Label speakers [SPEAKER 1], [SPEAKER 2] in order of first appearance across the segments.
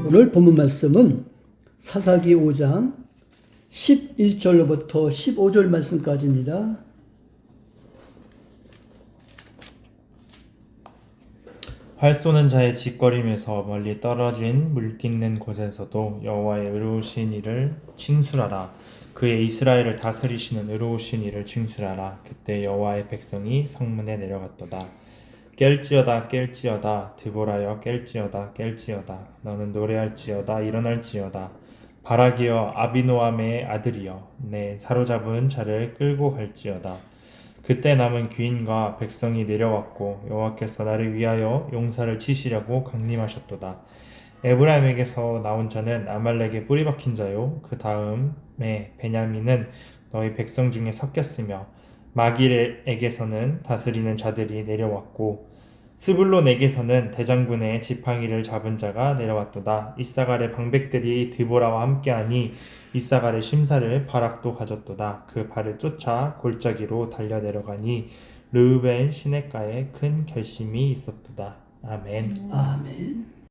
[SPEAKER 1] 오늘 본문 말씀은 사사기 5장 11절로부터 15절 말씀까지입니다.
[SPEAKER 2] 활 쏘는 자의 짓거림에서 멀리 떨어진 물깃는 곳에서도 여호와의 의로우신 이를 칭술하라. 그의 이스라엘을 다스리시는 의로우신 이를 칭술하라. 그때 여호와의 백성이 성문에 내려갔도다. 깰지어다 깰지어다 드보라여 깰지어다 깰지어다 너는 노래할지어다 일어날지어다 바라기여 아비노함의 아들이여 내 사로잡은 자를 끌고 갈지어다. 그때 남은 귀인과 백성이 내려왔고 여호와께서 나를 위하여 용사를 치시려고 강림하셨도다. 에브라임에게서 나온 자는 아말렉의 뿌리 박힌 자요 그 다음에 베냐민은 너희 백성 중에 섞였으며 마길에게서는 다스리는 자들이 내려왔고 스불론에게서는 대장군의 지팡이를 잡은 자가 내려왔도다. 이사갈의 방백들이 드보라와 함께하니 이사갈의 심사를 바락도 가졌도다. 그 발을 쫓아 골짜기로 달려 내려가니 르우벤 시냇가에 큰 결심이 있었도다. 아멘.
[SPEAKER 1] 아멘.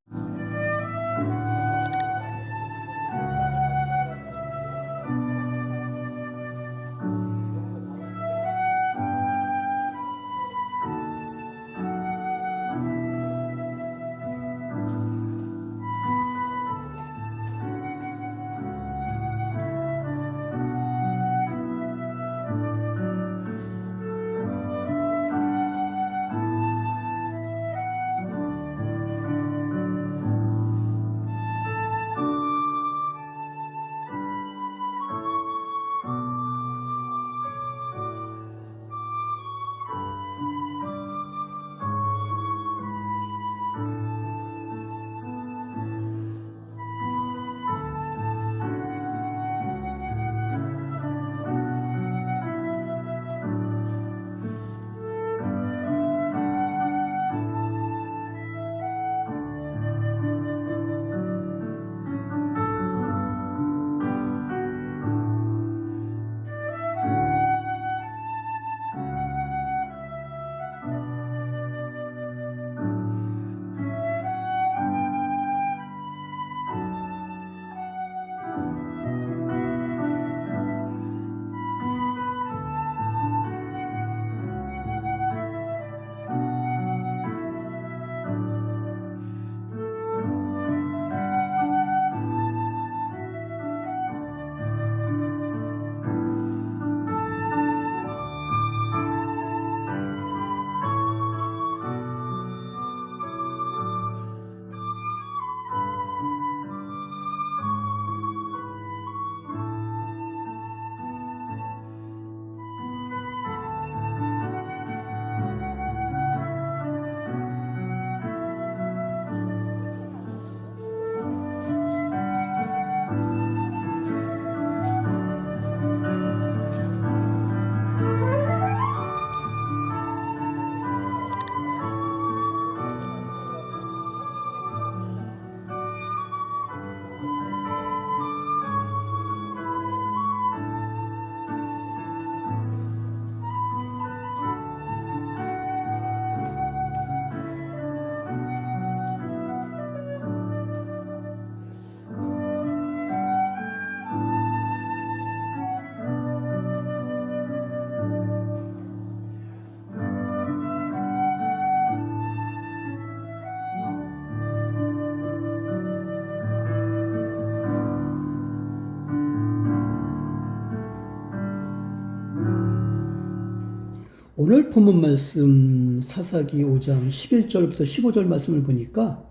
[SPEAKER 1] 오늘 본문 말씀 사사기 5장 11절부터 15절 말씀을 보니까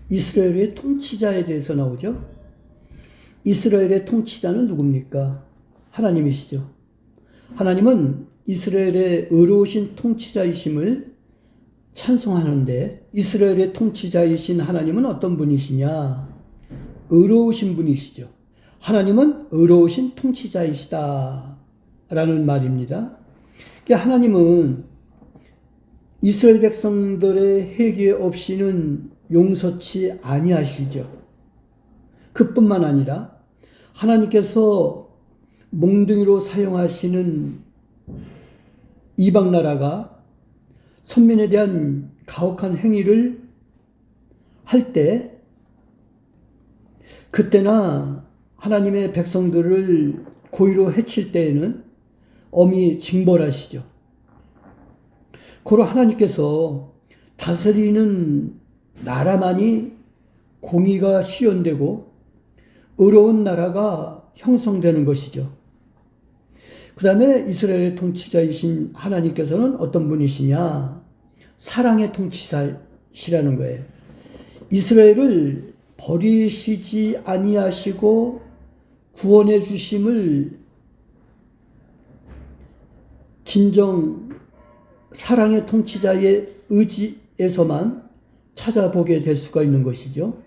[SPEAKER 1] 이스라엘의 통치자에 대해서 나오죠. 이스라엘의 통치자는 누굽니까? 하나님이시죠. 하나님은 이스라엘의 의로우신 통치자이심을 찬송하는데 이스라엘의 통치자이신 하나님은 어떤 분이시냐? 의로우신 분이시죠. 하나님은 의로우신 통치자이시다 라는 말입니다. 하나님은 이스라엘 백성들의 회개 없이는 용서치 아니하시죠. 그뿐만 아니라 하나님께서 몽둥이로 사용하시는 이방 나라가 선민에 대한 가혹한 행위를 할 때, 그때나 하나님의 백성들을 고의로 해칠 때에는 엄히 징벌하시죠. 고로 하나님께서 다스리는 나라만이 공의가 실현되고 의로운 나라가 형성되는 것이죠. 그 다음에 이스라엘의 통치자이신 하나님께서는 어떤 분이시냐? 사랑의 통치자시라는 거예요. 이스라엘을 버리시지 아니하시고 구원해 주심을 진정 사랑의 통치자의 의지에서만 찾아보게 될 수가 있는 것이죠.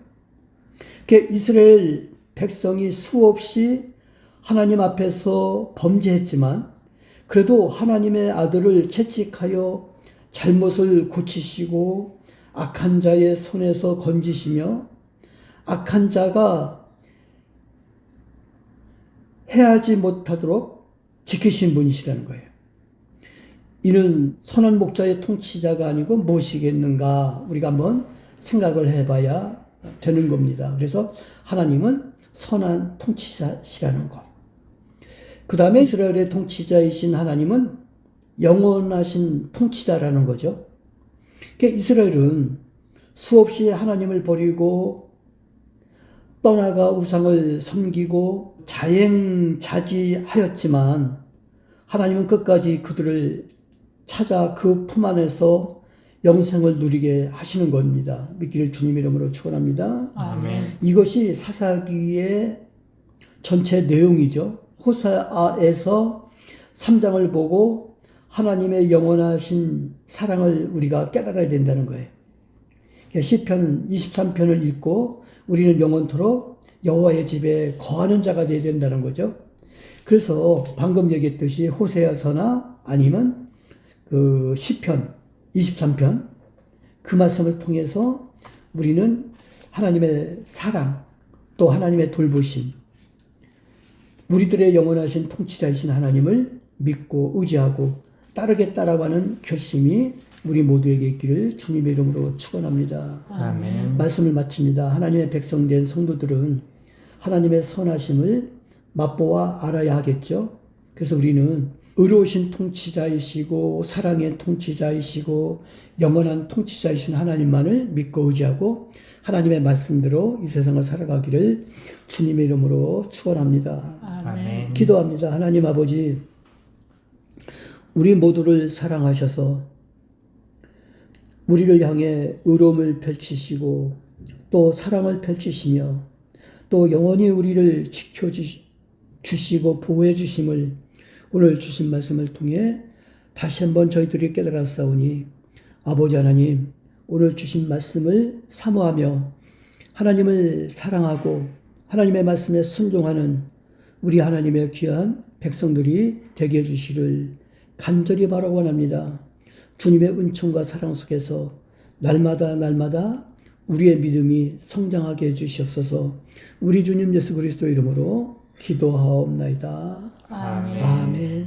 [SPEAKER 1] 이스라엘 백성이 수없이 하나님 앞에서 범죄했지만 그래도 하나님의 아들을 채찍하여 잘못을 고치시고 악한 자의 손에서 건지시며 악한 자가 해하지 못하도록 지키신 분이시라는 거예요. 이는 선한 목자의 통치자가 아니고 무엇이겠는가 우리가 한번 생각을 해봐야 되는 겁니다. 그래서 하나님은 선한 통치자시라는 것. 그 다음에 이스라엘의 통치자이신 하나님은 영원하신 통치자라는 거죠. 그러니까 이스라엘은 수없이 하나님을 버리고 떠나가 우상을 섬기고 자행자지하였지만 하나님은 끝까지 그들을 찾아 그 품 안에서 영생을 누리게 하시는 겁니다. 믿기를 주님 이름으로 축원합니다.
[SPEAKER 2] 아멘.
[SPEAKER 1] 이것이 사사기의 전체 내용이죠. 호세아에서 3장을 보고 하나님의 영원하신 사랑을 우리가 깨달아야 된다는 거예요. 시편 23편을 읽고 우리는 영원토록 여호와의 집에 거하는 자가 되어야 된다는 거죠. 그래서 방금 얘기했듯이 호세아서나 아니면 그 시편 23편 그 말씀을 통해서 우리는 하나님의 사랑 또 하나님의 돌보심 우리들의 영원하신 통치자이신 하나님을 믿고 의지하고 따르겠다라고 결심이 우리 모두에게 있기를 주님의 이름으로 축원합니다.
[SPEAKER 2] 아멘.
[SPEAKER 1] 말씀을 마칩니다. 하나님의 백성된 성도들은 하나님의 선하심을 맛보아 알아야 하겠죠. 그래서 우리는 의로우신 통치자이시고 사랑의 통치자이시고 영원한 통치자이신 하나님만을 믿고 의지하고 하나님의 말씀대로 이 세상을 살아가기를 주님의 이름으로 축원합니다.
[SPEAKER 2] 아멘.
[SPEAKER 1] 기도합니다. 하나님 아버지, 우리 모두를 사랑하셔서 우리를 향해 의로움을 펼치시고 또 사랑을 펼치시며 또 영원히 우리를 지켜주시고 보호해 주심을 오늘 주신 말씀을 통해 다시 한번 저희들이 깨달았사오니 아버지 하나님, 오늘 주신 말씀을 사모하며 하나님을 사랑하고 하나님의 말씀에 순종하는 우리 하나님의 귀한 백성들이 되게 해주시를 간절히 바라고 원합니다. 주님의 은총과 사랑 속에서 날마다 우리의 믿음이 성장하게 해주시옵소서. 우리 주님 예수 그리스도 이름으로 기도하옵나이다.
[SPEAKER 2] 아멘.
[SPEAKER 1] 아멘.